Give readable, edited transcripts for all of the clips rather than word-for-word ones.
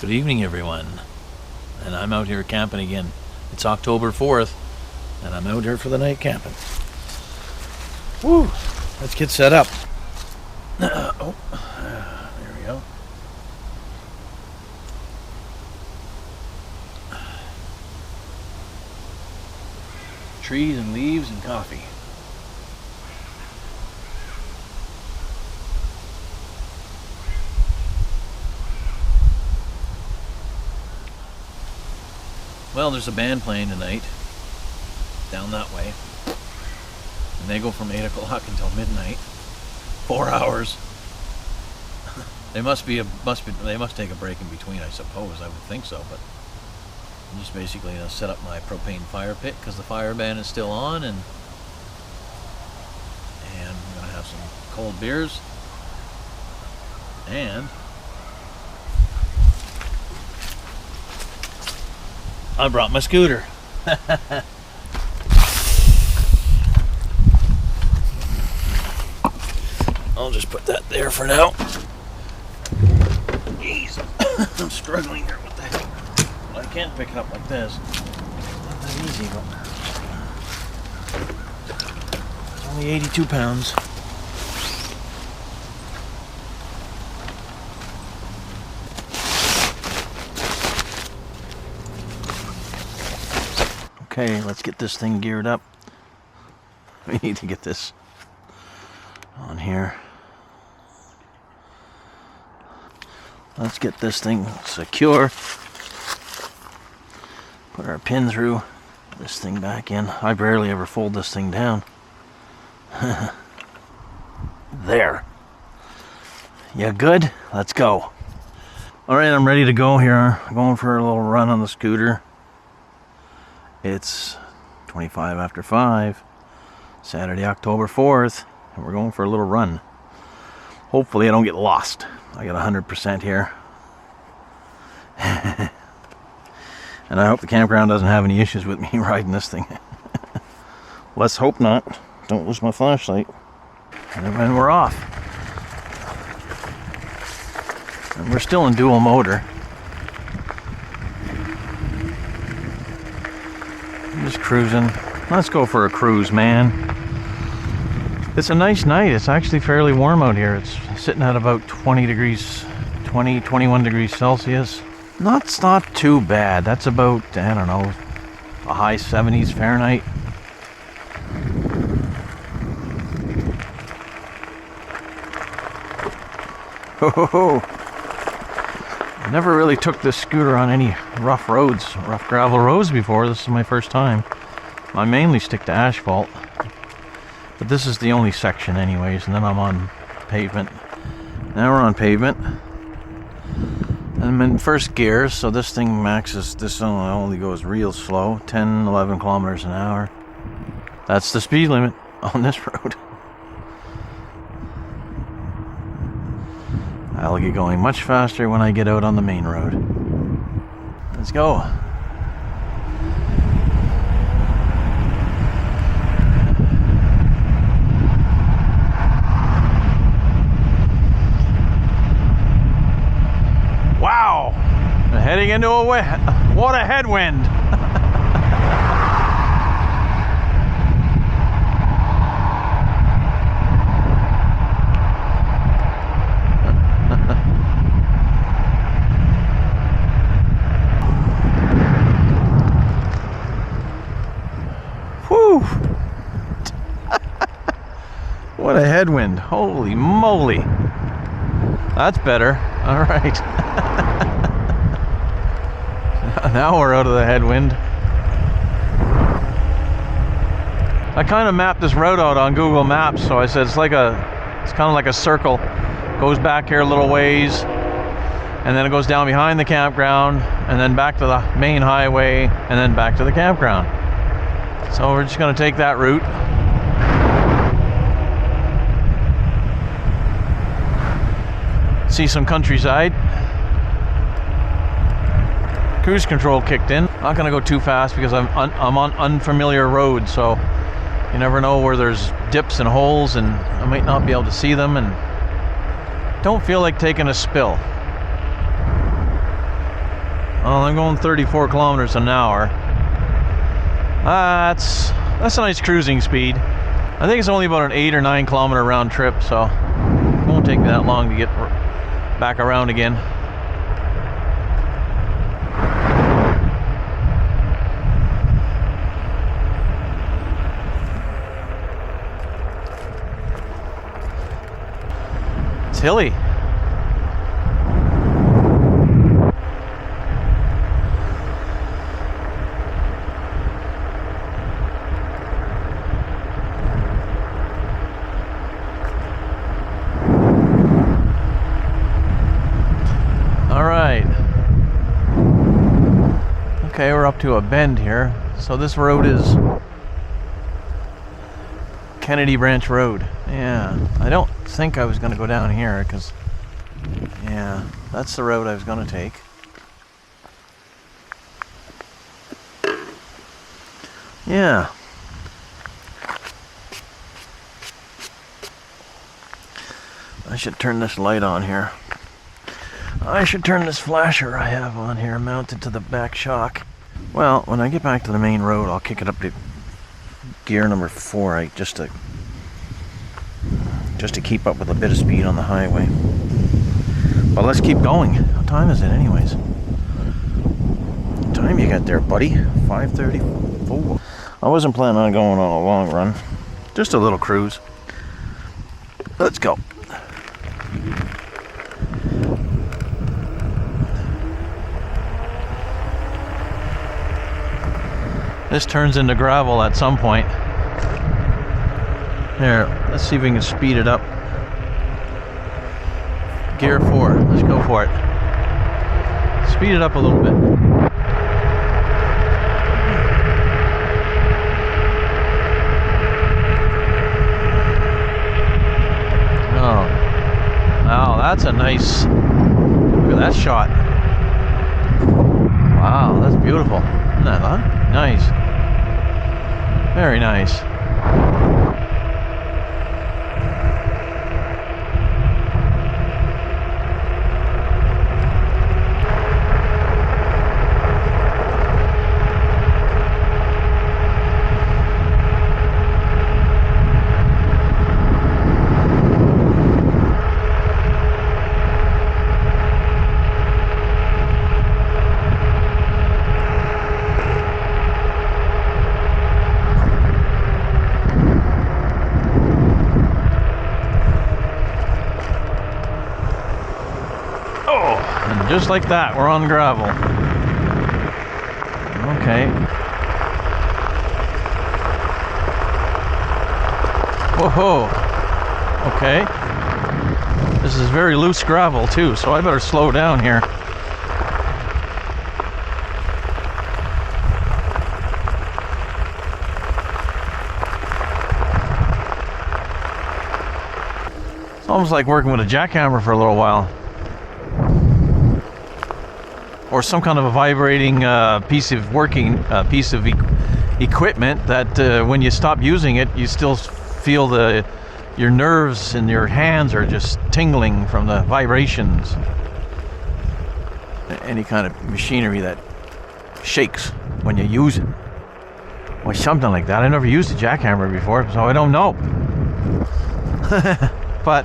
Good evening, everyone. And I'm out here camping again. It's October 4th, and I'm out here for the night camping. Woo! Let's get set up. There we go. Trees and leaves and coffee. Well, there's a band playing tonight down that way, and they go from 8 o'clock until midnight, 4 hours. They must take a break in between, I suppose. I would think so, but I'm just basically gonna set up my propane fire pit because the fire ban is still on, and I'm gonna have some cold beers and I brought my scooter. I'll just put that there for now. Jeez, I'm struggling here. What the heck? I can't pick it up like this. Not that easy, but it's only 82 pounds. Okay, let's get this thing geared up. We need to get this on here. Let's get this thing secure. Put our pin through this thing back in. I barely ever fold this thing down. There. You good? Let's go. Alright, I'm ready to go here. I'm going for a little run on the scooter. It's 25 after 5, Saturday, October 4th, and we're going for a little run. Hopefully I don't get lost. I got 100% here. And I hope the campground doesn't have any issues with me riding this thing. Let's hope not. Don't lose my flashlight. And then we're off. And we're still in dual motor. Just cruising. Let's go for a cruise, man. It's a nice night. It's actually fairly warm out here. It's sitting at about 21 degrees Celsius. It's not too bad. That's about, I don't know, a high 70s Fahrenheit. Ho ho ho. I never really took this scooter on any rough gravel roads before. This is my first time. I mainly stick to asphalt, but this is the only section anyways, and then I'm on pavement. Now we're on pavement. I'm in first gear, so this thing maxes, this only goes real slow, 10, 11 kilometers an hour. That's the speed limit on this road. I'll get going much faster when I get out on the main road. Let's go. Wow! I'm heading into what a headwind! What a headwind. Holy moly. That's better. All right. Now we're out of the headwind. I kind of mapped this route out on Google Maps, so I said it's kind of like a circle. Goes back here a little ways, and then it goes down behind the campground, and then back to the main highway, and then back to the campground. So we're just going to take that route. See some countryside. Cruise control kicked in. Not gonna go too fast because I'm on unfamiliar roads, so you never know where there's dips and holes, and I might not be able to see them, and don't feel like taking a spill. Well, I'm going 34 kilometers an hour. That's a nice cruising speed. I think it's only about an 8 or 9 kilometer round trip, so it won't take me that long to get back around again. It's hilly. Okay, we're up to a bend here. So this road is Kennedy Branch Road. Yeah, I don't think I was going to go down here because, yeah, that's the road I was going to take. Yeah. I should turn this light on here. I should turn this flasher I have on here mounted to the back shock. Well, when I get back to the main road, I'll kick it up to gear number 4, just to keep up with a bit of speed on the highway. But let's keep going. What time is it anyways? What time you got there, buddy? 5:34. I wasn't planning on going on a long run. Just a little cruise. Let's go. This turns into gravel at some point. Here, let's see if we can speed it up. Gear 4, let's go for it. Speed it up a little bit. Oh, wow, that's a nice, look at that shot. Wow, that's beautiful. Isn't that nice? Very nice. Just like that, we're on gravel. Okay. Whoa. Okay. This is very loose gravel too, so I better slow down here. It's almost like working with a jackhammer for a little while. Or some kind of a vibrating piece of equipment that when you stop using it, you still feel your nerves and your hands are just tingling from the vibrations. Any kind of machinery that shakes when you use it, or something like that. I never used a jackhammer before, so I don't know. But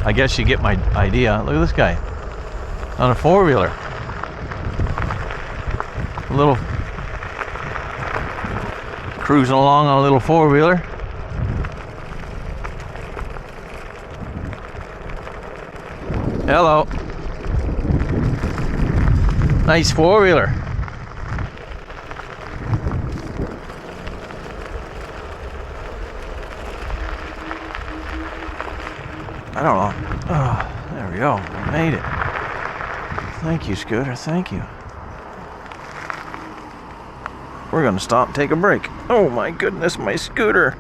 I guess you get my idea. Look at this guy on a four-wheeler. A little cruising along on a little four-wheeler. Hello. Nice four-wheeler. I don't know. Oh, there we go. I made it. Thank you, Scooter. Thank you. We're gonna stop and take a break. Oh my goodness, my scooter.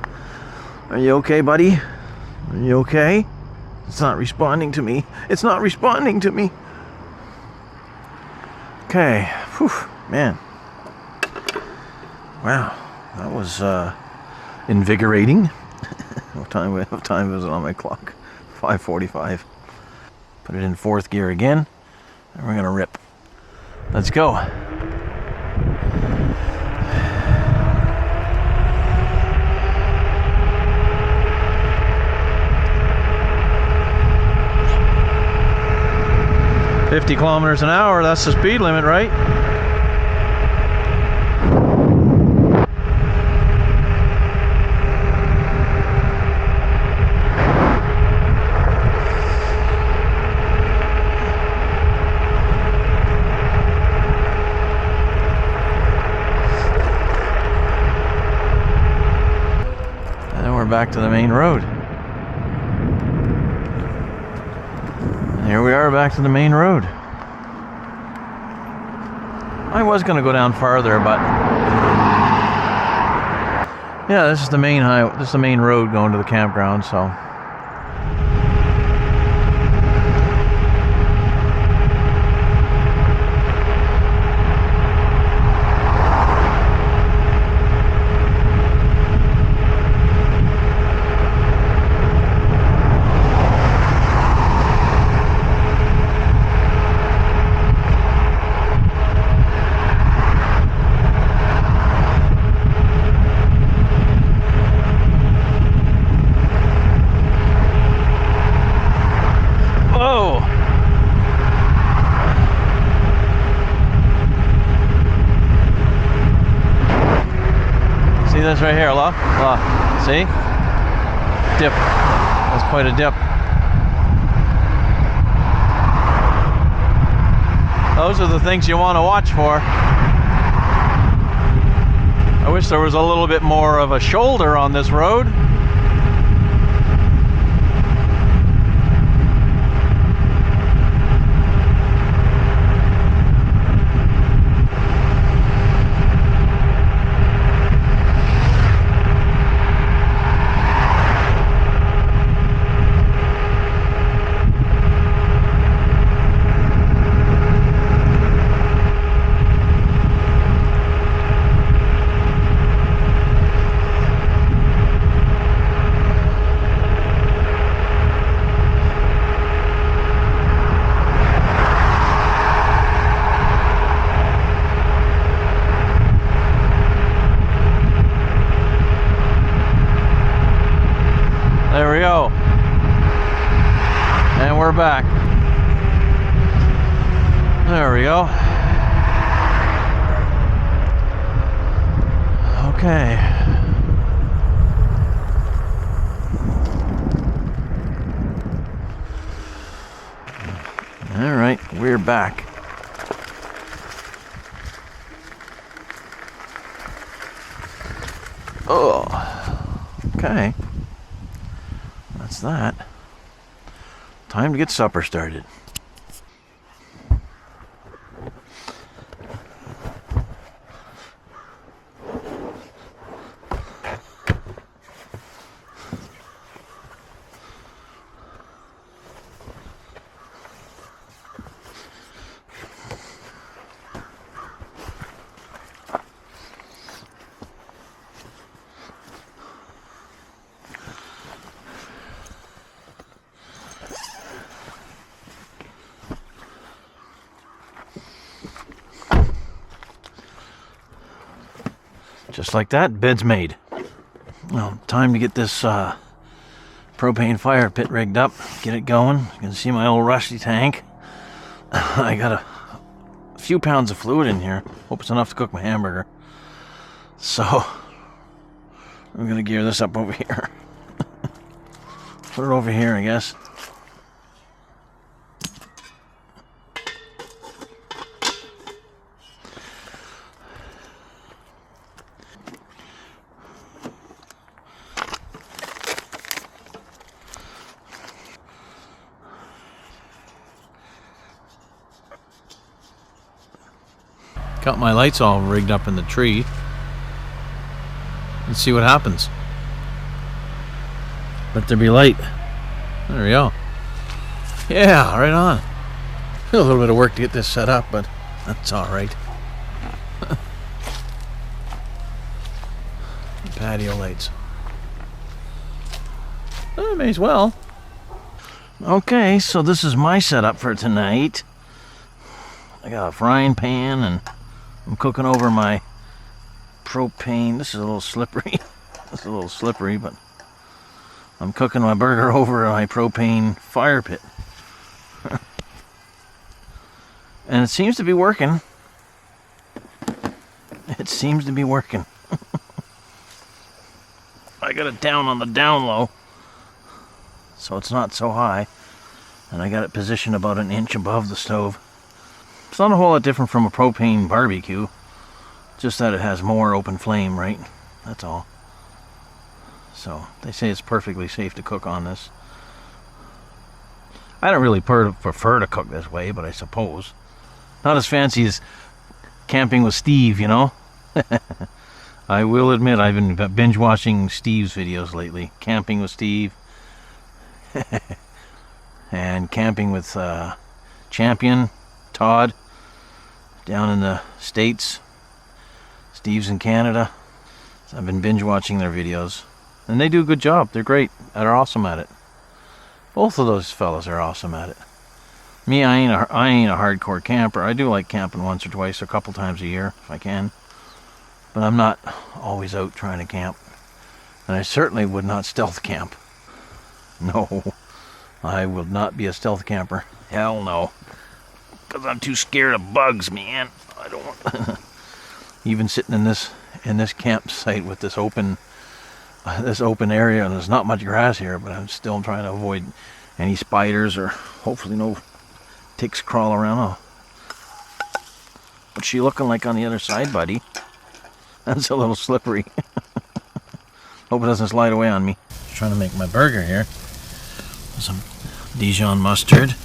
Are you okay, buddy? Are you okay? It's not responding to me. It's not responding to me. Okay. Whew, man. Wow. That was invigorating. What time was it on my clock? 5:45. Put it in 4th gear again. And we're gonna rip. Let's go. "50 kilometers an hour, that's the speed limit, right?" And we're back to the main road. Here we are back to the main road. I was going to go down farther, but yeah, this is the main highway. This is the main road going to the campground, so. See this right here, look. See? Dip. That's quite a dip. Those are the things you want to watch for. I wish there was a little bit more of a shoulder on this road. There we go. And we're back. There we go. Okay. All right, we're back. Oh, okay. That's that. Time to get supper started. Just like that, bed's made. Well, time to get this propane fire pit rigged up, get it going. You can see my old rusty tank. I got a few pounds of fluid in here. Hope it's enough to cook my hamburger. So, I'm gonna gear this up over here. Put it over here, I guess. Got my lights all rigged up in the tree. Let's see what happens. Let there be light. There we go. Yeah, right on. A little bit of work to get this set up, but that's alright. Patio lights. May as well. Okay, so this is my setup for tonight. I got a frying pan and I'm cooking over my propane. This is a little slippery. It's a little slippery, but I'm cooking my burger over my propane fire pit. And it seems to be working. It seems to be working. I got it down on the down low, so it's not so high. And I got it positioned about an inch above the stove. It's not a whole lot different from a propane barbecue. Just that it has more open flame, right? That's all. So, they say it's perfectly safe to cook on this. I don't really prefer to cook this way, but I suppose. Not as fancy as camping with Steve, you know? I will admit I've been binge watching Steve's videos lately. Camping with Steve. And camping with Champion, Todd, down in the States. Steve's in Canada. So I've been binge watching their videos. And they do a good job. They're great. They're awesome at it. Both of those fellas are awesome at it. Me, I ain't a hardcore camper. I do like camping once or twice, a couple times a year, if I can. But I'm not always out trying to camp. And I certainly would not stealth camp. No. I will not be a stealth camper. Hell no. Because I'm too scared of bugs, man. I don't want... Even sitting in this campsite with this open area, and there's not much grass here, but I'm still trying to avoid any spiders or hopefully no ticks crawl around. Oh. What's she looking like on the other side, buddy? That's a little slippery. Hope it doesn't slide away on me. Just trying to make my burger here. Some Dijon mustard.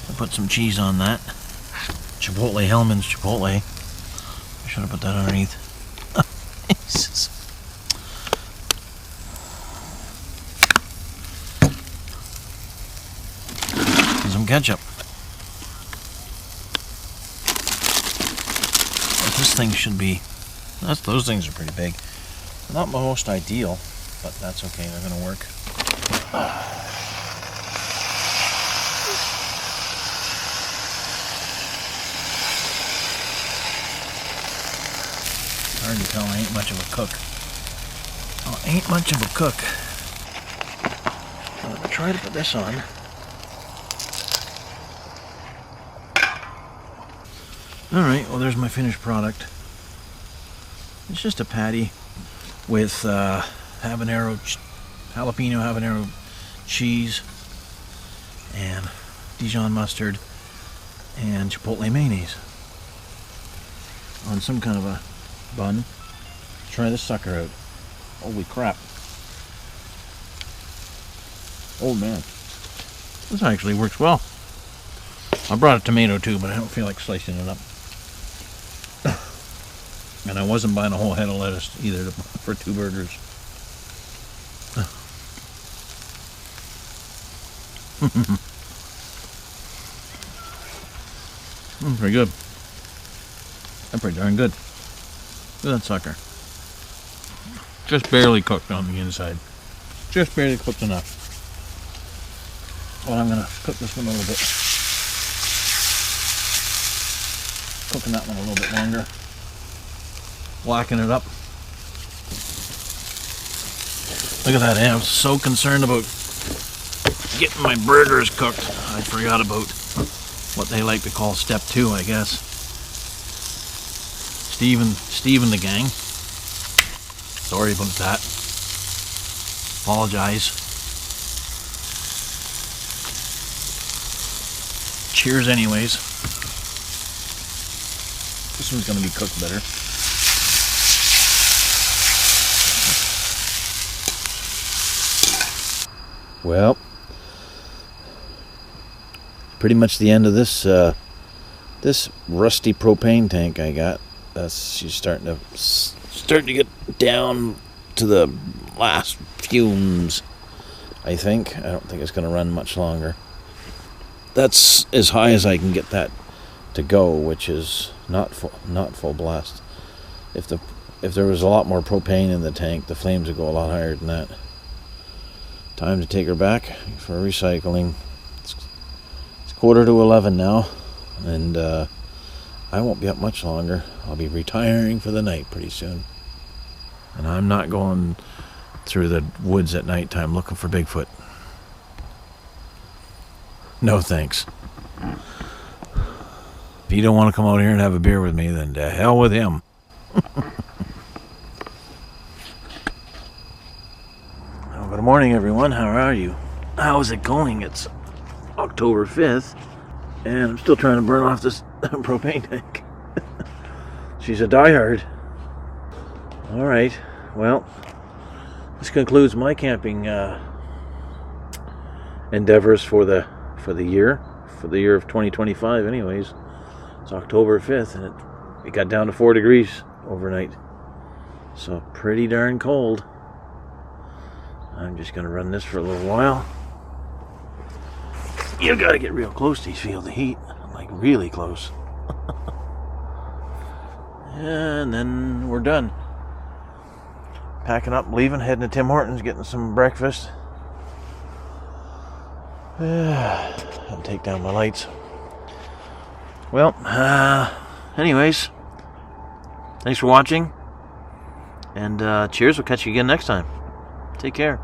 I'll put some cheese on that. Chipotle, Hellman's Chipotle. I should have put that underneath. Jesus. And some ketchup. But this thing should be... Those things are pretty big. Not most ideal, but that's okay. They're going to work. Hard to tell, I ain't much of a cook. Oh, ain't much of a cook. I'm going to try to put this on. Alright, well there's my finished product. It's just a patty with jalapeno habanero cheese and Dijon mustard and chipotle mayonnaise on some kind of a bun. Try this sucker out. Holy crap. Oh man. This actually works well. I brought a tomato too, but I don't feel like slicing it up. And I wasn't buying a whole head of lettuce either for 2 burgers. Pretty good. That's pretty darn good. Look at that sucker. Just barely cooked on the inside. Just barely cooked enough. Well, I'm going to cook this one a little bit. Cooking that one a little bit longer. Blacking it up. Look at that. I was so concerned about getting my burgers cooked. I forgot about what they like to call step 2, I guess. Steve and the gang. Sorry about that. Apologize. Cheers anyways. This one's going to be cooked better. Well, pretty much the end of this this rusty propane tank I got. She's starting to get down to the last fumes. I think. I don't think it's going to run much longer. That's as high as I can get that to go, which is not full blast. If there was a lot more propane in the tank, the flames would go a lot higher than that. Time to take her back for recycling. 10:45 now, and I won't be up much longer. I'll be retiring for the night pretty soon. And I'm not going through the woods at nighttime looking for Bigfoot. No thanks. If you don't want to come out here and have a beer with me, then to hell with him. Well, good morning, everyone. How are you? How's it going? It's October 5th, and I'm still trying to burn off this propane tank. She's a diehard. Alright, well, this concludes my camping endeavors for the year of 2025 anyways. It's October 5th, and it got down to 4 degrees overnight, so pretty darn cold. I'm just going to run this for a little while. You got to get real close to feel the heat, like really close. And then we're done. Packing up, leaving, heading to Tim Hortons, getting some breakfast. And take down my lights. Well, anyways, thanks for watching. And cheers, we'll catch you again next time. Take care.